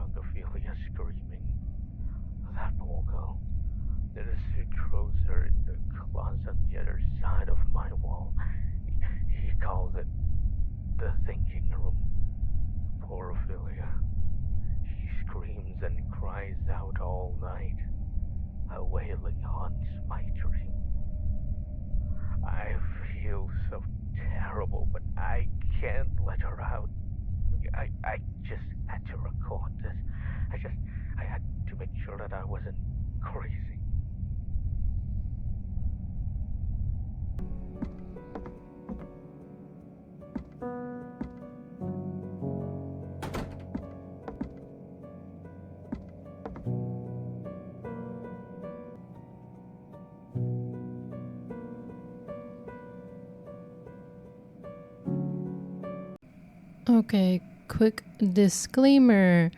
young Ophelia screaming. That poor girl. There is a trouser in the closet on the other side of my wall. He calls it the thinking room. Poor Ophelia. She screams and cries out all night. Her wailing haunts my dream. I feel so terrible, but I can't let her out. I just had to record this. I had to make sure that I wasn't crazy. Okay, quick disclaimer.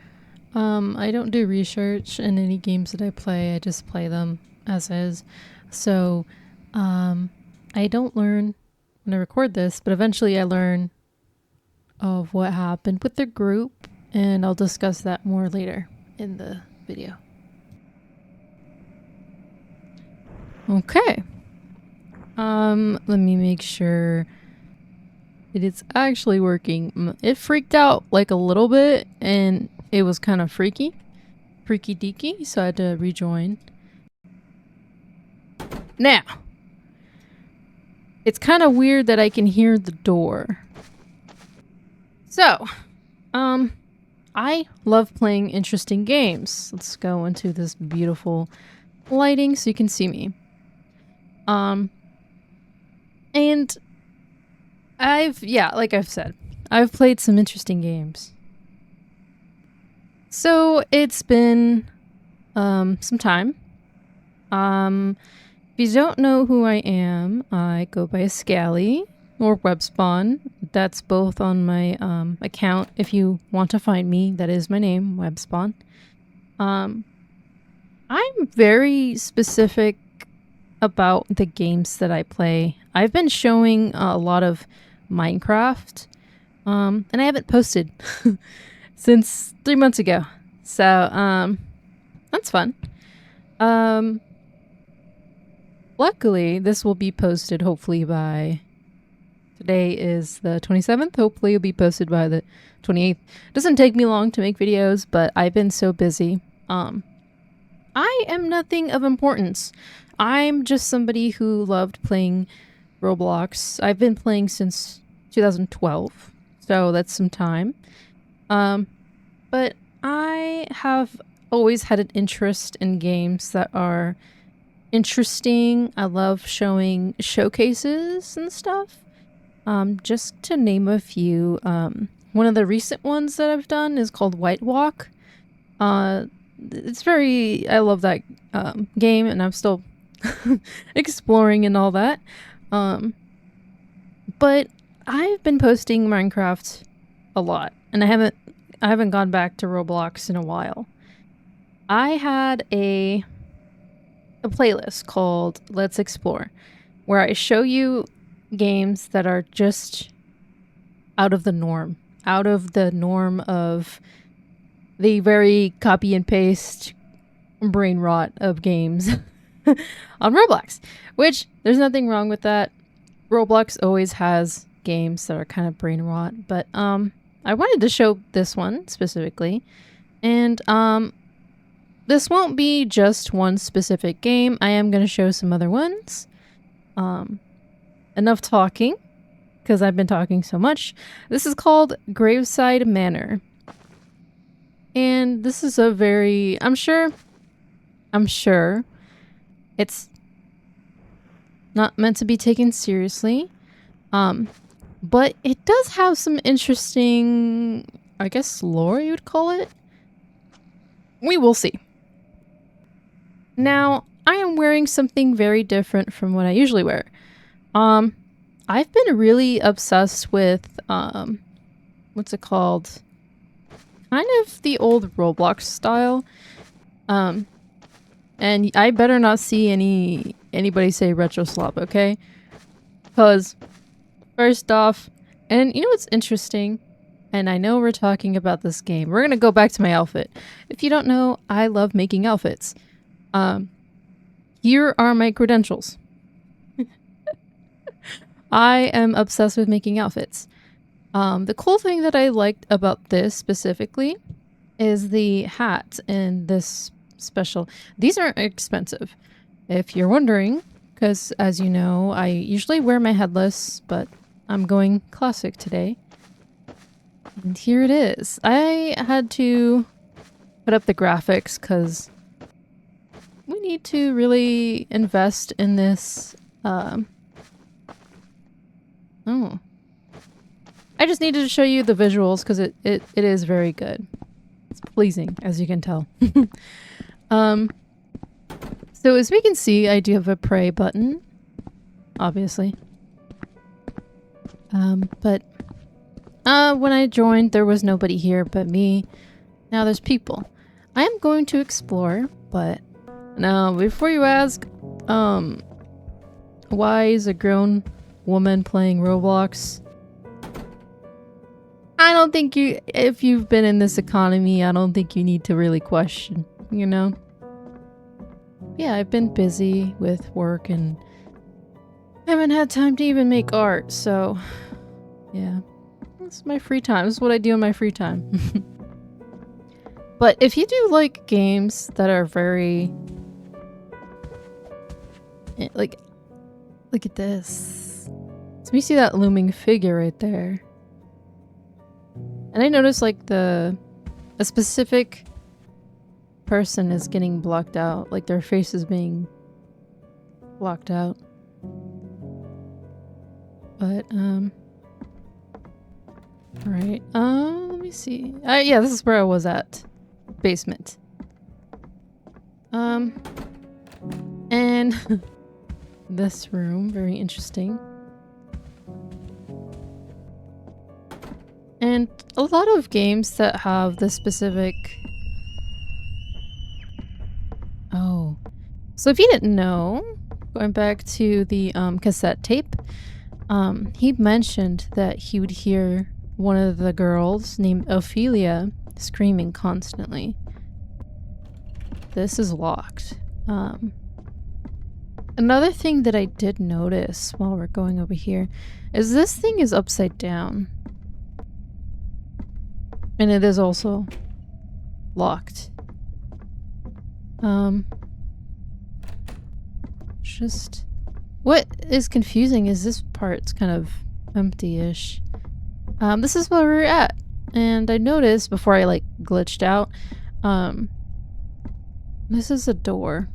I don't do research in any games that I play. I just play them as is. So, I don't learn when I record this, but eventually I learn of what happened with the group, and I'll discuss that more later in the video. Okay. Let me make sure it's actually working. It freaked out like a little bit and it was kind of freaky deaky, so I had to rejoin. Now, it's kind of weird that I can hear the door. So, I love playing interesting games. Let's go into this beautiful lighting so you can see me. And like I've said, I've played some interesting games. So it's been some time. If you don't know who I am, I go by Scally or Webspawn. That's both on my account. If you want to find me, that is my name, Webspawn. I'm very specific about the games that I play. I've been showing a lot of Minecraft, and I haven't posted since 3 months ago. So, that's fun. Luckily, this will be posted hopefully by... Today is the 27th. Hopefully it'll be posted by the 28th. Doesn't take me long to make videos, but I've been so busy. I am nothing of importance. I'm just somebody who loved playing Roblox. I've been playing since 2012, so that's some time. But I have always had an interest in games that are interesting. I love showing showcases and stuff. Just to name a few, one of the recent ones that I've done is called White Walk. I love that game, and I'm still exploring and all that. But I've been posting Minecraft a lot, and I haven't gone back to Roblox in a while. I had a playlist called Let's Explore, where I show you games that are just out of the norm of the very copy and paste brain rot of games on Roblox, which there's nothing wrong with that. Roblox always has games that are kind of brain rot, but I wanted to show this one specifically, and this won't be just one specific game. I am going to show some other ones. Enough talking, because I've been talking so much. This is called Graveside Manor. And this is a very... I'm sure it's not meant to be taken seriously. But it does have some interesting, I guess, lore you would call it. We will see. Now, I am wearing something very different from what I usually wear. I've been really obsessed with, what's it called? Kind of the old Roblox style. And I better not see anybody say retro slop, okay? Because, first off, and you know what's interesting? And I know we're talking about this game. We're gonna go back to my outfit. If you don't know, I love making outfits. Here are my credentials. I am obsessed with making outfits. The cool thing that I liked about this specifically is the hat and this special. These aren't expensive, if you're wondering, because as you know, I usually wear my headless, but I'm going classic today. And here it is. I had to put up the graphics because we need to really invest in this. Oh. I just needed to show you the visuals because it is very good. It's pleasing, as you can tell. So as we can see, I do have a pray button, obviously. But when I joined, there was nobody here but me. Now there's people. I am going to explore, but now before you ask, why is a grown woman playing Roblox? I don't think if you've been in this economy, I don't think you need to really question, you know? Yeah, I've been busy with work and haven't had time to even make art, so yeah. This is my free time. This is what I do in my free time. But if you do like games that are very... like, look at this. So you see that looming figure right there. And I noticed like a specific person is getting blocked out, like their face is being blocked out. But alright, let me see. Yeah, this is where I was at. Basement. And this room, very interesting. And a lot of games that have the specific... Oh. So if you didn't know, going back to the cassette tape, he mentioned that he would hear one of the girls named Ophelia screaming constantly. This is locked. Another thing that I did notice while we're going over here is this thing is upside down. And it is also locked. Just... what is confusing is this part's kind of empty-ish. This is where we're at. And I noticed before I like glitched out, this is a door.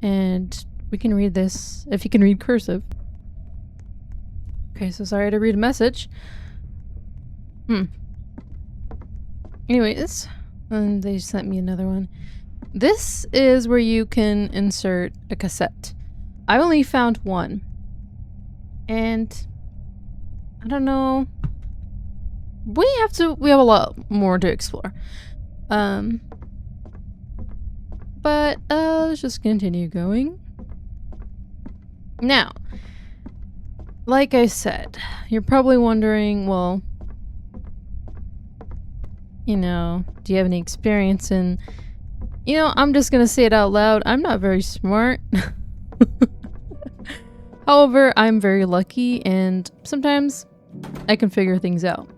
And we can read this if you can read cursive. Okay, so sorry to read a message. Anyways, and they sent me another one. This is where you can insert a cassette. I only found one. And I don't know. We have a lot more to explore. But let's just continue going. Now, like I said, you're probably wondering, well, you know, do you have any experience in... You know, I'm just gonna say it out loud. I'm not very smart. However, I'm very lucky and sometimes I can figure things out.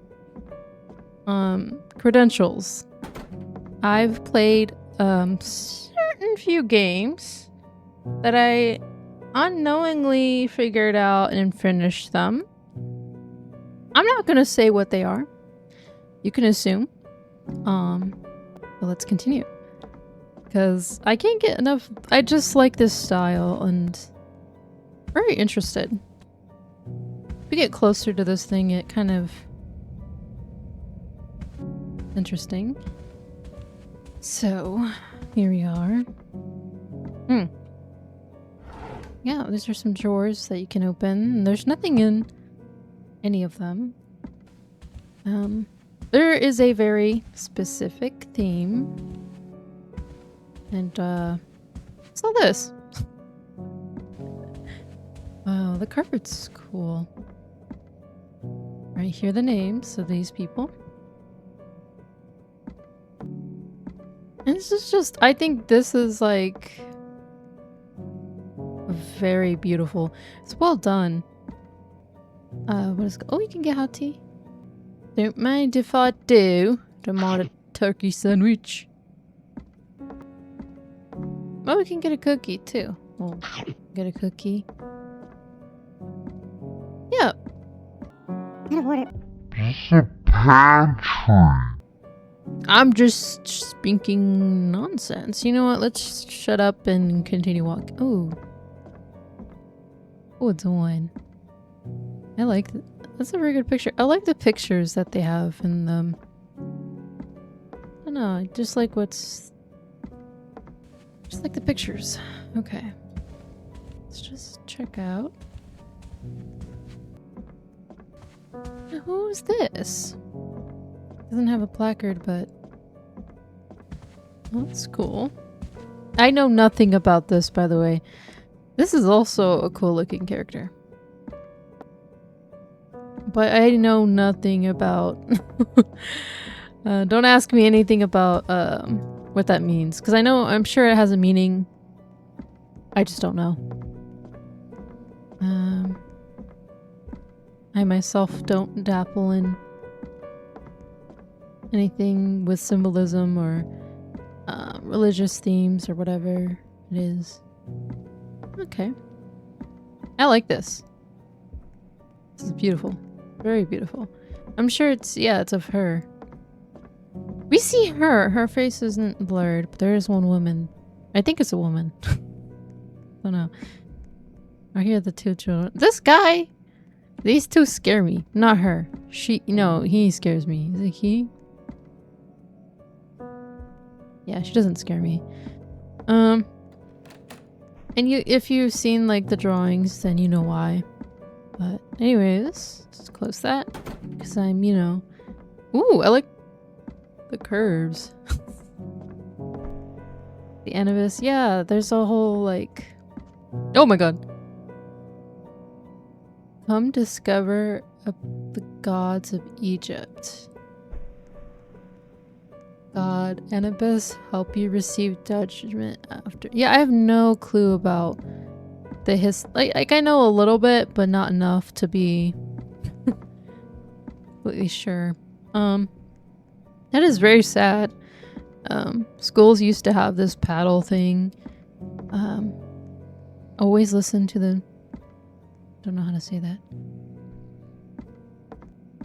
Credentials. I've played certain few games that I unknowingly figured out and finished them. I'm not gonna say what they are. You can assume. But let's continue. Because I can't get enough. I just like this style and very interested. If we get closer to this thing, it kind of interesting. So here we are. Yeah, these are some drawers that you can open. And there's nothing in any of them. There is a very specific theme. And, what's all this? Wow, the carpet's cool. Right here, the names of these people. And this is just, I think this is like very beautiful. It's well done. What is, oh, you can get hot tea. Don't mind if I do. Tomato turkey sandwich. Oh, we can get a cookie too. We'll get a cookie. Yeah. I'm just speaking nonsense. You know what? Let's shut up and continue walking. Oh. Oh, it's a wine. I like that. That's a very good picture. I like the pictures that they have in them. I don't know. I just like what's... Just like the pictures. Okay. Let's just check out. Who's this? Doesn't have a placard, but... Well, that's cool. I know nothing about this, by the way. This is also a cool looking character. But I know nothing about... don't ask me anything about what that means. Because I'm sure it has a meaning. I just don't know. I myself don't dabble in anything with symbolism or religious themes or whatever it is. Okay. I like this. This is beautiful. Very beautiful. I'm sure it's, yeah, it's of her. We see her. Her face isn't blurred, but there is one woman. I think it's a woman. I don't know. I hear the two children. This guy! These two scare me. Not her. She, no, he scares me. Is it he? Yeah, she doesn't scare me. And if you've seen like the drawings, then you know why. But anyways, just close that. Because I'm, you know... Ooh, I like the curves. The Anubis. Yeah, there's a whole like... Oh my god. Come discover the gods of Egypt. God, Anubis, help you receive judgment after. Yeah, I have no clue about the like I know a little bit, but not enough to be completely sure. That is very sad. Schools used to have this paddle thing. Always listen to the... Don't know how to say that.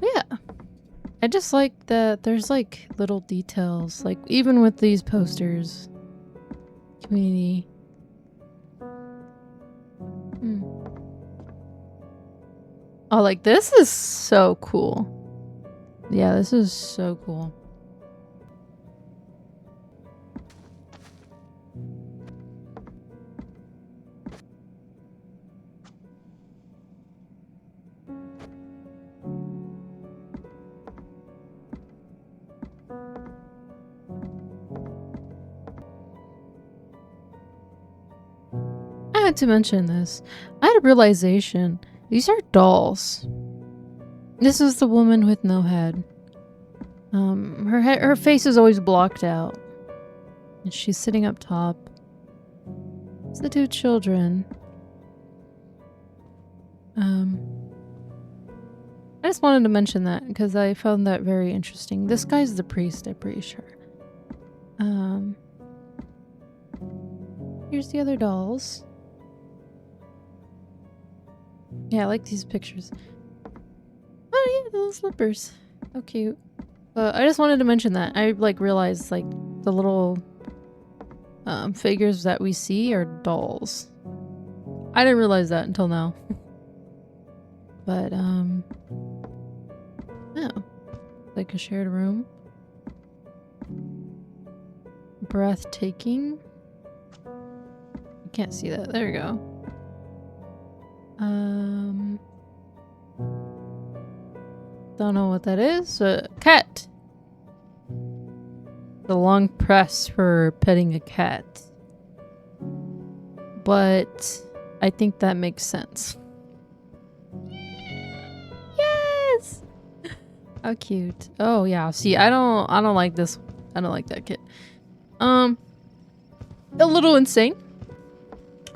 Yeah. I just like that there's like little details, like even with these posters. Community. Oh, like this is so cool. Yeah, this is so cool. I had to mention this. I had a realization. These are dolls. This is the woman with no head. Her face is always blocked out. And she's sitting up top. It's the two children. I just wanted to mention that because I found that very interesting. This guy's the priest, I'm pretty sure. Here's the other dolls. Yeah, I like these pictures. Oh yeah, the little slippers. How cute. I just wanted to mention that. I like realized like the little figures that we see are dolls. I didn't realize that until now. But no. Like a shared room. Breathtaking. You can't see that. There we go. Don't know what that is. Cat. The long press for petting a cat. But I think that makes sense. Yes! How cute. Oh yeah. See, I don't like this. I don't like that kid. A little insane.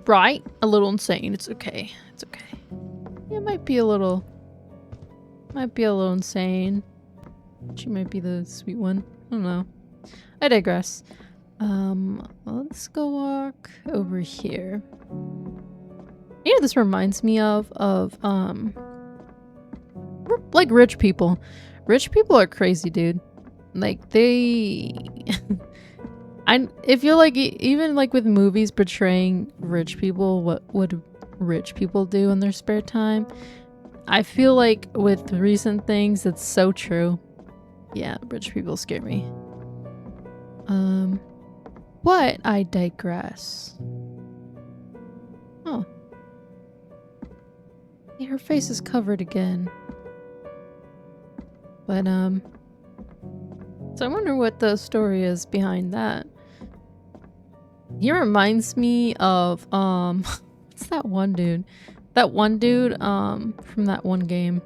Right? A little insane. It's okay. It's okay. It might be a little insane. She might be the sweet one. I don't know. I digress. Let's go walk over here. You know, this reminds me of like rich people. Rich people are crazy, dude. Like they I feel like even like with movies portraying rich people, what would rich people do in their spare time? I feel like with recent things, it's so true. Yeah, rich people scare me. But I digress. Oh. Yeah, her face is covered again. But, so I wonder what the story is behind that. He reminds me of, what's that one dude? That one dude, from that one game.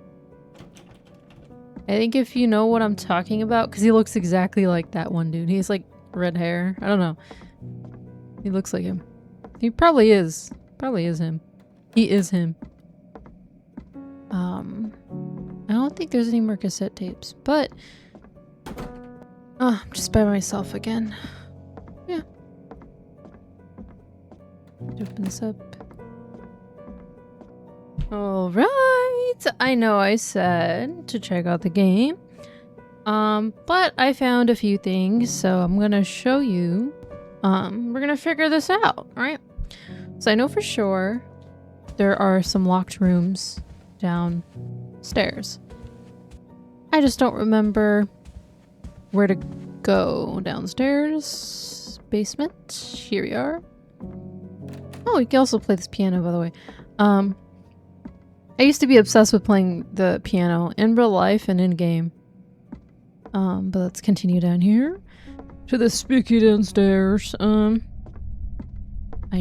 I think if you know what I'm talking about, because he looks exactly like that one dude. He's like red hair. I don't know. He looks like him. He probably is. Probably is him. He is him. I don't think there's any more cassette tapes, but I'm just by myself again. Yeah. Open this up. Alright. I know I said to check out the game. But I found a few things, so I'm gonna show you. We're gonna figure this out, right? So I know for sure there are some locked rooms downstairs. I just don't remember where to go. Downstairs. Basement. Here we are. Oh, you can also play this piano, by the way. I used to be obsessed with playing the piano in real life and in game. But let's continue down here to the spooky downstairs. I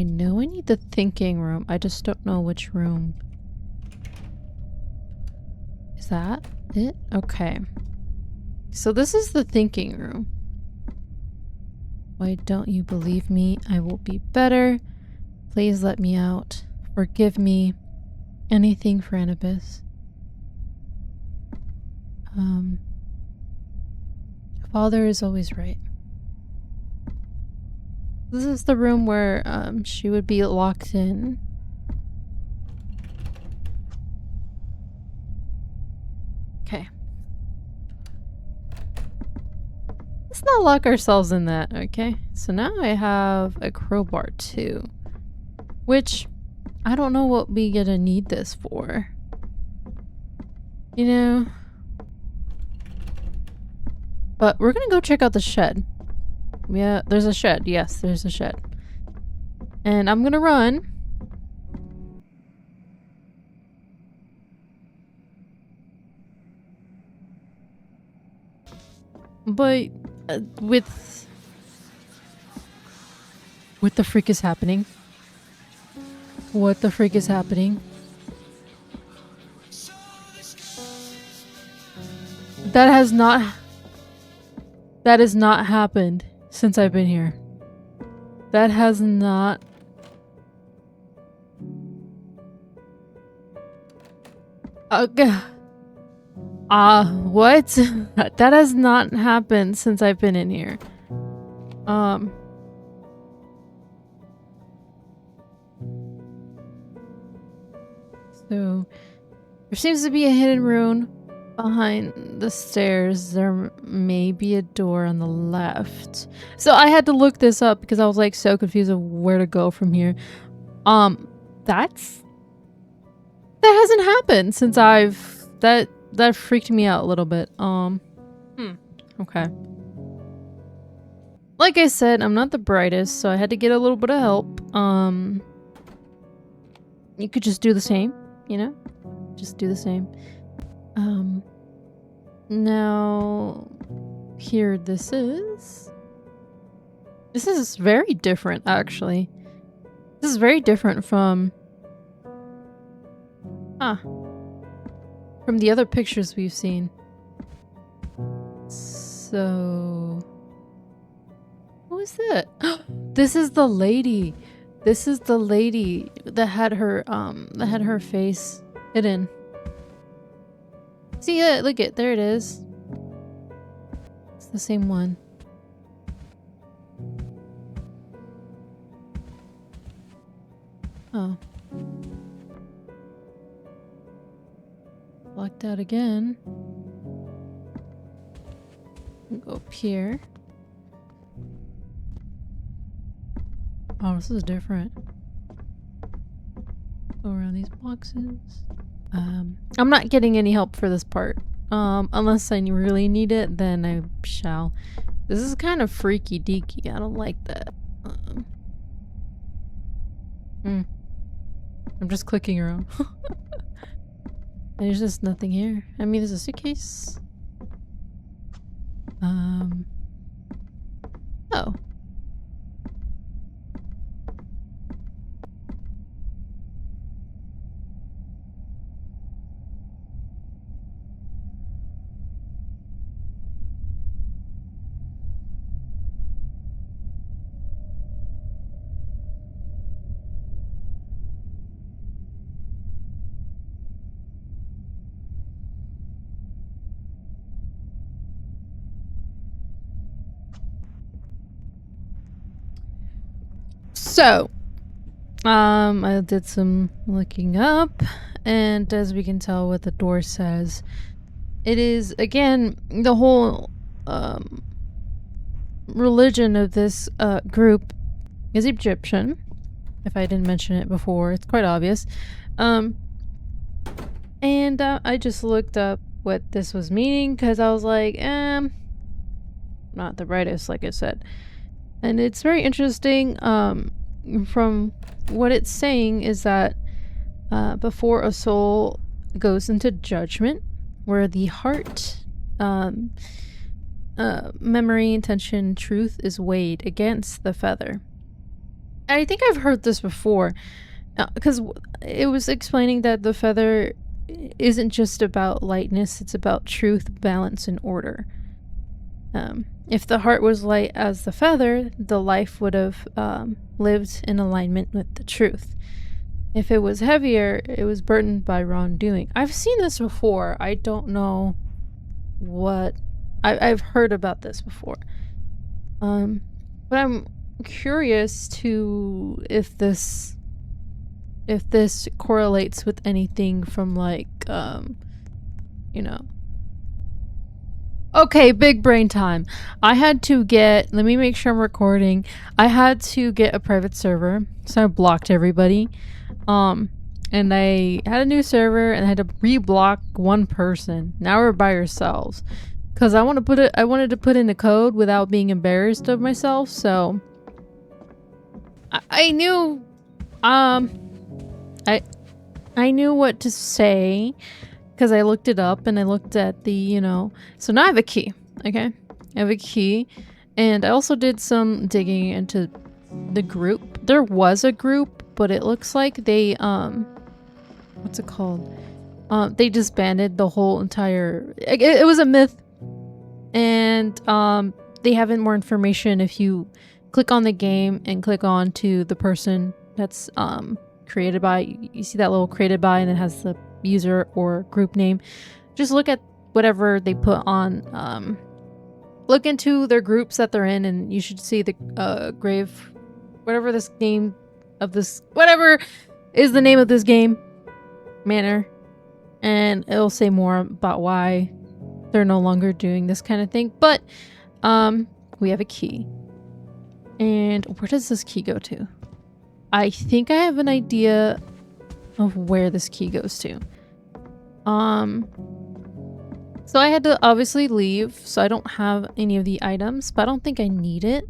know I need the thinking room. I just don't know which room. Is that it? Okay. So this is the thinking room. Why don't you believe me? I will be better. Please let me out. Forgive me. Anything for Anubis. Father is always right. This is the room where she would be locked in. Okay. Let's not lock ourselves in that, okay? So now I have a crowbar too. Which, I don't know what we gonna need this for. You know? But we're gonna go check out the shed. Yeah, there's a shed. Yes, there's a shed. And I'm gonna run. But with the freak is happening? What the freak is happening? That has not happened since I've been here. That has not. What? That has not happened since I've been in here. So there seems to be a hidden room behind the stairs. There may be a door on the left. So I had to look this up because I was like so confused of where to go from here. That hasn't happened since that freaked me out a little bit. Okay. Like I said, I'm not the brightest, so I had to get a little bit of help. You could just do the same, you know? Just do the same. Now, here this is. This is very different, actually. This is very different from the other pictures we've seen. So, who is that? This is the lady. This is the lady that had her face hidden. See it? Look it. There it is. It's the same one. Oh. Locked out again. Go up here. Oh, this is different. Go around these boxes. I'm not getting any help for this part. Unless I really need it, then I shall. This is kind of freaky deaky. I don't like that. I'm just clicking around. There's just nothing here. I mean, there's a suitcase. Oh. So, I did some looking up, and as we can tell what the door says, it is, again, the whole, religion of this, group is Egyptian. If I didn't mention it before, it's quite obvious. And, I just looked up what this was meaning, because I was like, not the brightest, like I said. And it's very interesting, from what it's saying is that before a soul goes into judgment, where the heart, memory, intention, truth is weighed against the feather. I think I've heard this before, because it was explaining that the feather isn't just about lightness, it's about truth, balance, and order. If the heart was light as the feather, the life would have lived in alignment with the truth. If it was heavier, it was burdened by wrongdoing. I've seen this before. I don't know what... I've heard about this before. But I'm curious to if this correlates with anything from, like, you know... Okay, big brain time. I had to get... Let me make sure I'm recording. I had to get a private server, so I blocked everybody. And I had a new server, and I had to re-block one person. Now we're by ourselves. Because I wanted to put in a code without being embarrassed of myself, so... I knew... I knew what to say... Because I looked it up and I looked at the, you know... So now I have a key, okay? I have a key. And I also did some digging into the group. There was a group, but it looks like they, what's it called? They disbanded the whole entire... It was a myth. And, they have more information if you click on the game and click on to the person that's, created by... You see that little created by and it has the... user or group name. Just look at whatever they put on, look into their groups that they're in, and you should see the whatever this name of this, whatever is the name of this game, Manor, and it'll say more about why they're no longer doing this kind of thing. But we have a key, and where does this key go to? I think I have an idea of where this key goes to. So I had to obviously leave, so I don't have any of the items, but I don't think I need it.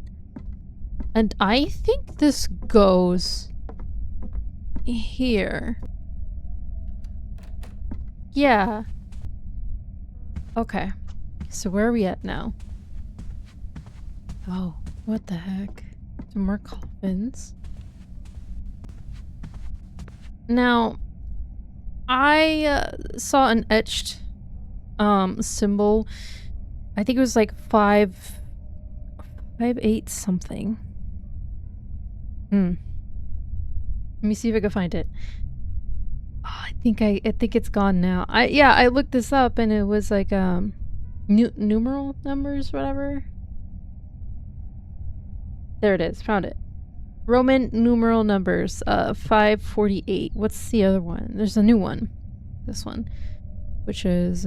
And I think this goes here. Yeah. Okay. So where are we at now? Oh, what the heck? Some more coffins. Now, I saw an etched symbol I think it was like 5'8" something. Let me see if I can find it. Oh, I think it's gone now. I looked this up and it was like numeral numbers, whatever. There it is. Found it. Roman numeral numbers. 548. What's the other one? There's a new one. This one, which is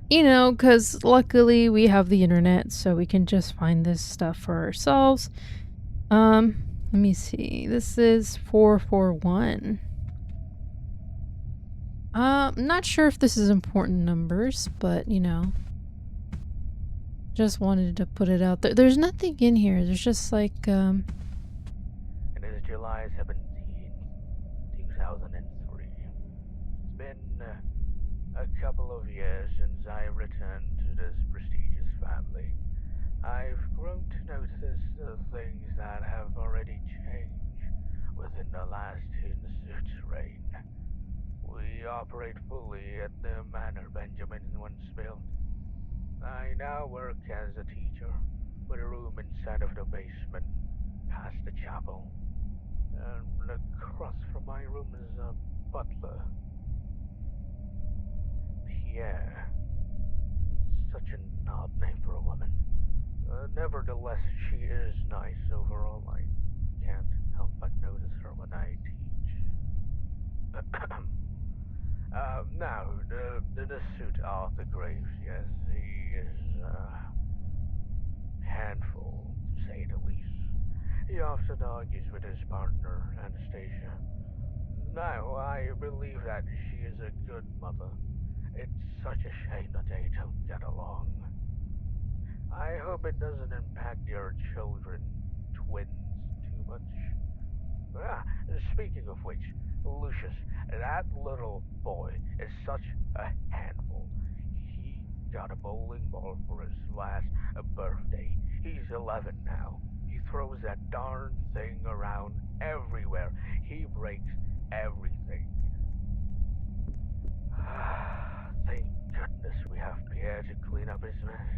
you know, because luckily we have the internet, so we can just find this stuff for ourselves. Let me see. This is 441. I'm not sure if this is important numbers, but you know, just wanted to put it out there. There's nothing in here. There's just like It is July 17, 2003. It's been a couple of years since I returned to this prestigious family. I've grown to notice the things that have already changed within the last in-suit reign. We operate fully at the Manor Benjamin once built. I now work as a teacher, with a room inside of the basement, past the chapel. And across from my room is a butler. Pierre. Such an odd name for a woman. Nevertheless, she is nice overall. I can't help but notice her when I teach. Now, the suit Arthur Graves, yes, he is a handful, to say the least. He often argues with his partner, Anastasia. Now, I believe that she is a good mother. It's such a shame that they don't get along. I hope it doesn't impact your children, twins, too much. Ah, speaking of which, Lucius, that little boy is such a handful. He got a bowling ball for his last birthday. He's 11 now. He throws that darn thing around everywhere. He breaks everything. Thank goodness we have Pierre to clean up his mess.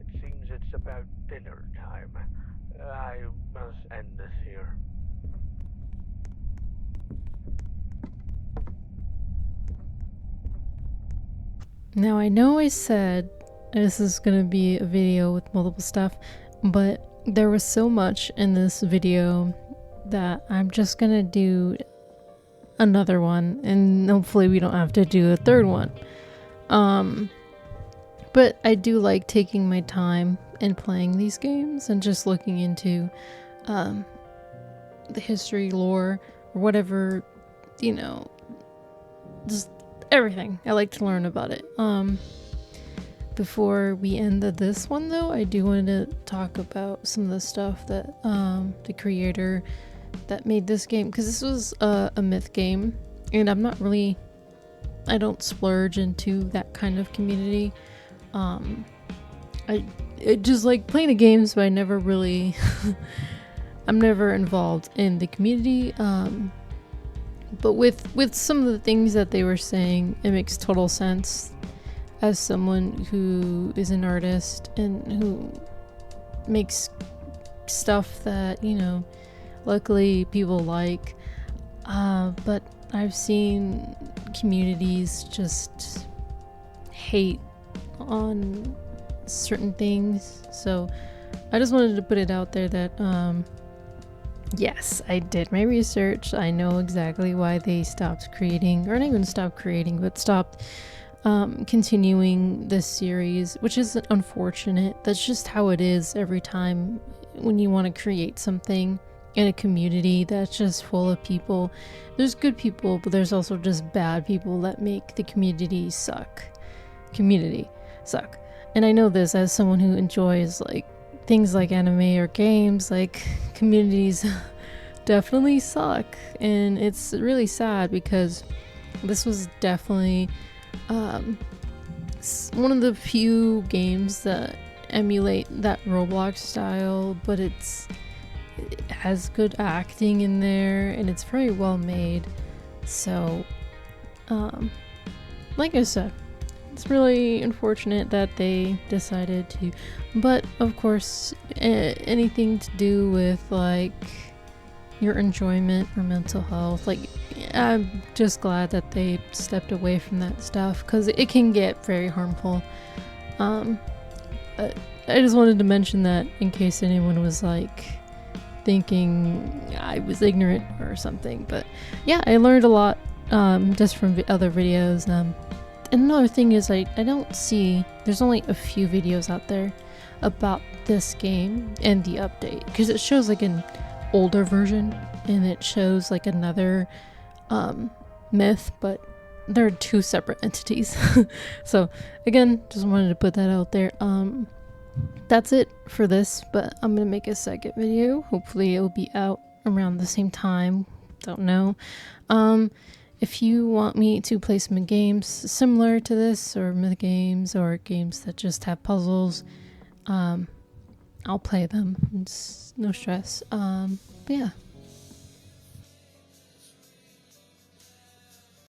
It seems it's about dinner time. I must end this here. Now I know I said this is gonna be a video with multiple stuff, but there was so much in this video that I'm just gonna do another one, and hopefully we don't have to do a third one. But I do like taking my time and playing these games and just looking into the history, lore, or whatever, you know, just everything. I like to learn about it. Before we end this one though, I do want to talk about some of the stuff that the creator that made this game, because this was a myth game, and I don't splurge into that kind of community. I just like playing the games, but I never really I'm never involved in the community. But with some of the things that they were saying, it makes total sense as someone who is an artist and who makes stuff that, you know, luckily people like. But I've seen communities just hate on certain things, so I just wanted to put it out there that yes, I did my research. I know exactly why they stopped creating, or not even stopped creating, but stopped continuing this series, which is unfortunate. That's just how it is every time when you want to create something in a community that's just full of people. There's good people, but there's also just bad people that make the community suck. And I know this as someone who enjoys like things like anime or games. Like, communities definitely suck, and it's really sad because this was definitely one of the few games that emulate that Roblox style, but it has good acting in there and it's very well made. So like I said, it's really unfortunate that they decided to, but of course, anything to do with like your enjoyment or mental health, like I'm just glad that they stepped away from that stuff because it can get very harmful. I just wanted to mention that in case anyone was like thinking I was ignorant or something, but yeah, I learned a lot just from other videos. And another thing is I don't see, there's only a few videos out there about this game and the update, because it shows like an older version and it shows like another myth, but they're two separate entities. So again, just wanted to put that out there. That's it for this, but I'm gonna make a second video. Hopefully it'll be out around the same time, don't know. If you want me to play some games similar to this, or myth games, or games that just have puzzles, I'll play them. It's no stress. But yeah.